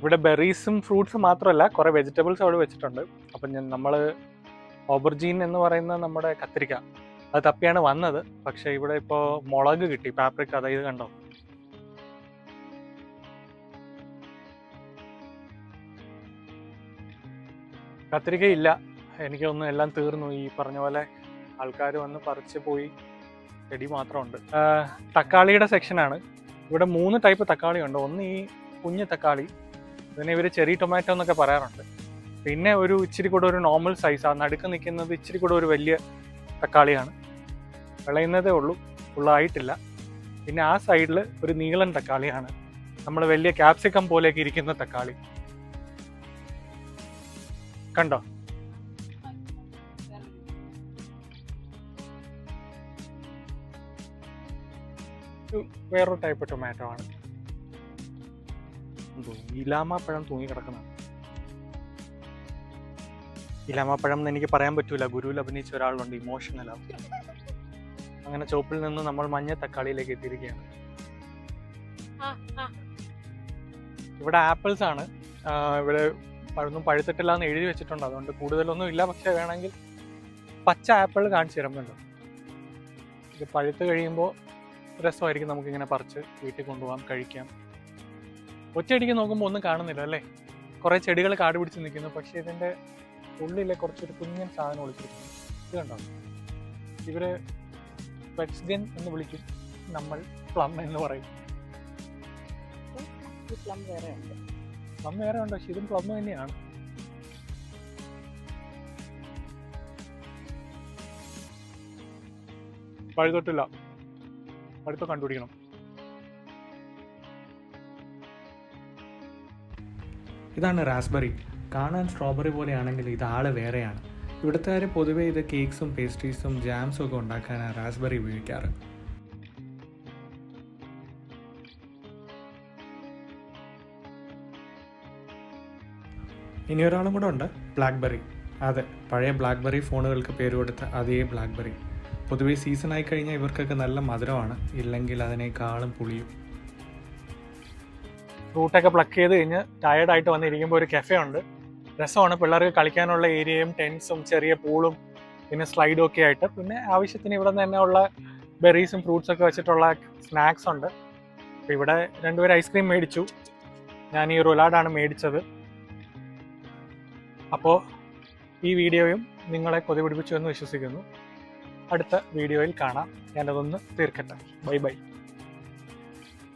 ഇവിടെ ബെറീസും ഫ്രൂട്ട്സും മാത്രമല്ല കുറേ വെജിറ്റബിൾസ് അവിടെ വെച്ചിട്ടുണ്ട്. അപ്പം നമ്മൾ ഓബർജീൻ എന്ന് പറയുന്ന നമ്മുടെ കത്തിരിക്ക അത് തപ്പിയാണ് വന്നത്. പക്ഷേ ഇവിടെ ഇപ്പോൾ മുളക് കിട്ടി, പാപ്രിക്ക. അതായത് കണ്ടോ, കത്തിരിക്ക ഇല്ല. എനിക്ക് തോന്നുന്നു എല്ലാം തീർന്നു. ഈ പറഞ്ഞ പോലെ ആൾക്കാർ വന്ന് പറിച്ച് പോയി. ചെടി മാത്രമുണ്ട്. തക്കാളിയുടെ സെക്ഷനാണ്. ഇവിടെ 3 ടൈപ്പ് തക്കാളി ഉണ്ട്. ഒന്ന് ഈ കുഞ്ഞ് തക്കാളി, ഇതിനെ ഇവർ ചെറി ടൊമാറ്റോ എന്നൊക്കെ പറയാറുണ്ട്. പിന്നെ ഒരു ഇച്ചിരി കൂടെ ഒരു നോർമൽ സൈസ്, ആ നടുക്ക് നിൽക്കുന്നത് ഇച്ചിരി കൂടെ ഒരു വലിയ തക്കാളിയാണ്. വിളയുന്നതേ ഉള്ളൂ, ഫുള്ളായിട്ടില്ല. പിന്നെ ആ സൈഡിൽ ഒരു നീളൻ തക്കാളിയാണ്, നമ്മൾ വലിയ ക്യാപ്സിക്കം പോലെയൊക്കെ ഇരിക്കുന്ന തക്കാളി. കണ്ടോ? വേറൊരു ടൈപ്പ് ടൊമാറ്റോ ആണ്. ഇലാമാപ്പഴം തൂങ്ങി കിടക്കുന്നതാണ്. ഇലാമാപ്പഴം എന്ന് എനിക്ക് പറയാൻ പറ്റൂല. ഗുരുവിൽ അഭിനയിച്ച ഒരാളുണ്ട്, ഇമോഷണലാവും. അങ്ങനെ ചുവപ്പിൽ നിന്ന് നമ്മൾ മഞ്ഞ തക്കാളിയിലേക്ക് എത്തിയിരിക്കുകയാണ്. ഇവിടെ ആപ്പിൾസ് ആണ്. ഇവിടെ ഒന്നും പഴുത്തിട്ടില്ല എന്ന് എഴുതി വെച്ചിട്ടുണ്ട്, അതുകൊണ്ട് കൂടുതലൊന്നും ഇല്ല. പക്ഷെ വേണമെങ്കിൽ പച്ച ആപ്പിൾ കാണിച്ചു തരുന്നുണ്ട്. ഇത് പഴുത്ത് കഴിയുമ്പോൾ രസമായിരിക്കും, നമുക്കിങ്ങനെ പറിച്ച് വീട്ടിൽ കൊണ്ടുപോകാം, കഴിക്കാം. ഒറ്റയടിക്ക് നോക്കുമ്പോൾ ഒന്നും കാണുന്നില്ല അല്ലേ? കുറേ ചെടികൾ കാട് പിടിച്ച് നിൽക്കുന്നു. പക്ഷേ ഇതിൻ്റെ ഉള്ളിലെ കുറച്ചൊരു കുഞ്ഞൻ സാധനം ഒളിച്ചിരിക്കുന്നു. ഇത് കണ്ടോ? ഇവർ വെക്സ്ഗൻ എന്ന് വിളിക്കും, നമ്മൾ പ്ലം എന്ന് പറയും. പ്ലം വേറെ ഉണ്ട്, പക്ഷെ ഇതും പ്ലം തന്നെയാണ്. പഴുതൊട്ടില്ല, അടുത്ത് കണ്ടുപിടിക്കണം. ഇതാണ് റാസ്ബെറി. കാണാൻ സ്ട്രോബെറി പോലെയാണെങ്കിൽ ഇത് ആള് വേറെയാണ്. ഇവിടുത്തെ പൊതുവേ ഇത് കേക്ക്സും പേസ്ട്രീസും ജാംസും ഒക്കെ ഉണ്ടാക്കാനാണ് റാസ്ബെറി ഉപയോഗിക്കാറ്. ഇനി ഒരാളും കൂടെ ഉണ്ട്, ബ്ലാക്ക്ബെറി. അതെ, പഴയ ബ്ലാക്ക്ബെറി ഫോണുകൾക്ക് പേര് കൊടുത്ത അതേ ബ്ലാക്ക്ബെറി. പൊതുവേ സീസണായി കഴിഞ്ഞാൽ ഇവർക്കൊക്കെ നല്ല മധുരമാണ്, ഇല്ലെങ്കിൽ അതിനേക്കാളും പുളിയും. ഫ്രൂട്ടൊക്കെ പ്ലക്ക് ചെയ്ത് കഴിഞ്ഞ് ടയർഡായിട്ട് വന്നിരിക്കുമ്പോൾ ഒരു കഫേ ഉണ്ട്. രസമാണ്, പിള്ളേർക്ക് കളിക്കാനുള്ള ഏരിയയും ടെൻസും ചെറിയ പൂളും പിന്നെ സ്ലൈഡും ഒക്കെ ആയിട്ട്. പിന്നെ ആവശ്യത്തിന് ഇവിടെ നിന്ന് തന്നെ ഉള്ള ബെറീസും ഫ്രൂട്ട്സൊക്കെ വെച്ചിട്ടുള്ള സ്നാക്സ് ഉണ്ട്. അപ്പോൾ ഇവിടെ 2 പേര് ഐസ്ക്രീം മേടിച്ചു. ഞാൻ ഈ റൊലാഡാണ് മേടിച്ചത്. അപ്പോൾ ഈ വീഡിയോയും നിങ്ങളെ കൊതി പിടിപ്പിച്ചു എന്ന് വിശ്വസിക്കുന്നു. അടുത്ത വീഡിയോയിൽ കാണാം. ഞാനതൊന്ന് തീർക്കട്ടെ. Bye by.